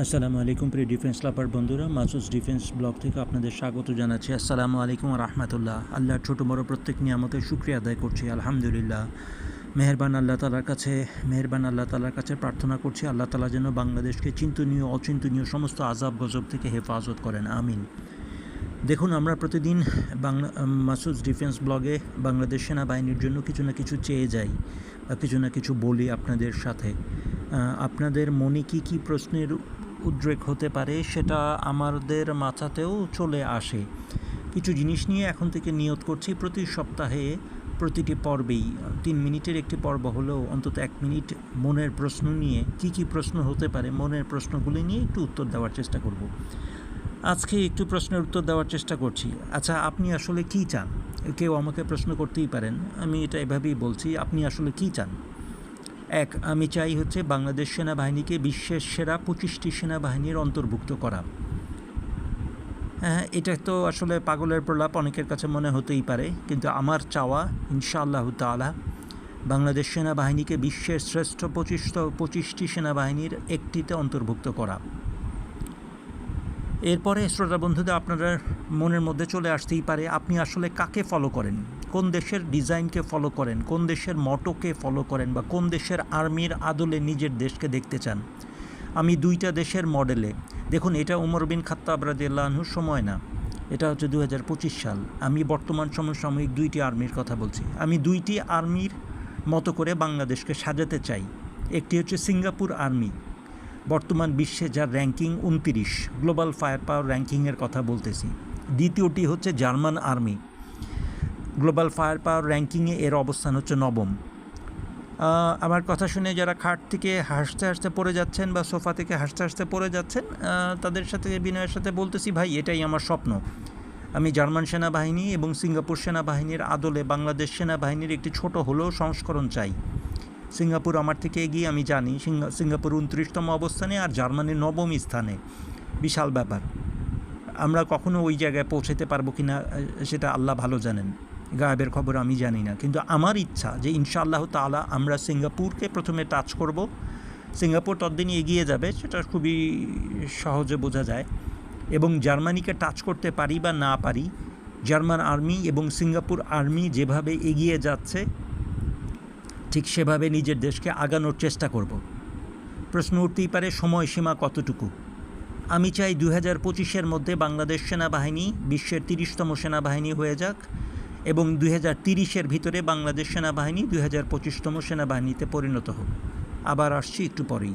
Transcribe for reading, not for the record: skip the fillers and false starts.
আসসালামু আলাইকুম প্রিয় ডিফেন্স লাভার বন্ধুরা, মাসুস ডিফেন্স ব্লগ থেকে আপনাদের স্বাগত জানাচ্ছি। আসসালামু আলাইকুম রাহমাতুল্লাহ। আল্লাহর ছোটো বড় প্রত্যেক নিয়ামতের শুকরিয়া আদায় করছি, আলহামদুলিল্লাহ। মেহেরবান আল্লাহ তাআলার কাছে প্রার্থনা করছি, আল্লাহ তাআলা যেন বাংলাদেশকে চিন্তনীয় অচিন্তনীয় সমস্ত আযাব গজব থেকে হেফাজত করেন, আমিন। দেখুন, আমরা প্রতিদিন মাসুস ডিফেন্স ব্লগে বাংলাদেশ সেনাবাহিনীর জন্য কিছু না কিছু চেয়ে যাই বা কিছু না কিছু বলি আপনাদের সাথে। আপনাদের মনে কী প্রশ্নের উদ্রেক হতে পারে সেটা আমাদের মাথাতেও চলে আসে। কিছু জিনিস নিয়ে এখন থেকে নিয়ত করছি প্রতি সপ্তাহে প্রতিটি পর্বেই 3 মিনিটের একটি পর্ব হলেও অন্তত 1 মিনিট মনের প্রশ্ন নিয়ে কী প্রশ্ন হতে পারে মনের প্রশ্নগুলি নিয়ে একটু উত্তর দেওয়ার চেষ্টা করব। আজকে একটু প্রশ্নের উত্তর দেওয়ার চেষ্টা করছি। আচ্ছা, আপনি আসলে কী চান? কেউ আমাকে প্রশ্ন করতেই পারেন, আমি এটা এভাবেই বলছি, আপনি আসলে কী চান? আমি চাই হচ্ছে বাংলাদেশ সেনাবাহিনীকে বিশ্বের সেরা 25টি সেনাবাহিনীর অন্তর্ভুক্ত করা। হ্যাঁ, এটা তো আসলে পাগলের প্রলাপ অনেকের কাছে মনে হতেই পারে, কিন্তু আমার চাওয়া ইনশাআল্লাহ তাআলা বাংলাদেশ সেনাবাহিনীকে বিশ্বের শ্রেষ্ঠ 25টি সেনাবাহিনীর একটিতে অন্তর্ভুক্ত করা। এরপরে শ্রোতা বন্ধুদের আপনাদের মনের মধ্যে চলে আসতেই পারে, আপনি আসলে কাকে ফলো করেন, কোন দেশের ডিজাইনকে ফলো করেন, কোন দেশের মটোকে ফলো করেন, বা কোন দেশের আর্মির আদলে নিজের দেশকে দেখতে চান। আমি 2টা দেশের মডেলে, দেখুন, এটা উমর বিন খাত্তাব রাদিয়াল্লাহু আনহুর সময় না, এটা হচ্ছে 2025 সাল। আমি বর্তমান সমসাময়িক 2টি আর্মির কথা বলছি। আমি 2টি আর্মির মতো করে বাংলাদেশকে সাজাতে চাই। একটি হচ্ছে সিঙ্গাপুর আর্মি, বর্তমান বিশ্বে যার র্যাঙ্কিং 29, গ্লোবাল ফায়ার পাওয়ার র্যাঙ্কিংয়ের কথা বলতেছি। দ্বিতীয়টি হচ্ছে German army, global fire power র্যাঙ্কিংয়ে এর অবস্থান হচ্ছে 9ম। আমার কথা শুনে যারা খাট থেকে হাসতে হাসতে পড়ে যাচ্ছেন বা সোফা থেকে হাসতে হাসতে পড়ে যাচ্ছেন, তাদের সাথে বিনয়ের সাথে বলতেছি, ভাই, এটাই আমার স্বপ্ন। আমি জার্মান সেনাবাহিনী এবং সিঙ্গাপুর সেনাবাহিনীর আদলে বাংলাদেশ সেনাবাহিনীর একটি ছোট হলেও সংস্করণ চাই। সিঙ্গাপুর আমার থেকে এগিয়ে, আমি জানি। সিঙ্গাপুর 29তম অবস্থানে আর জার্মানি 9ম স্থানে। বিশাল ব্যাপার। আমরা কখনো ওই জায়গায় পৌঁছাতে পারবো কি না সেটা আল্লাহ ভালো জানেন, গায়েবের খবর আমি জানি না। কিন্তু আমার ইচ্ছা যে ইনশাআল্লাহ তাআলা আমরা সিঙ্গাপুরকে প্রথমে টাচ করব। সিঙ্গাপুর ততদিনই এগিয়ে যাবে, সেটা খুবই সহজে বোঝা যায়। এবং জার্মানিকে টাচ করতে পারি বা না পারি, জার্মান আর্মি এবং সিঙ্গাপুর আর্মি যেভাবে এগিয়ে যাচ্ছে ঠিক সেভাবে নিজের দেশকে আগানোর চেষ্টা করব। প্রশ্ন উঠতেই পারে, সময়সীমা কতটুকু? আমি চাই 2025-এর মধ্যে বাংলাদেশ সেনাবাহিনী বিশ্বের 30তম সেনাবাহিনী হয়ে যাক, এবং 2030-এর ভিতরে বাংলাদেশ সেনাবাহিনী 2025তম সেনাবাহিনীতে পরিণত হোক। আবার আসছি একটু পরেই।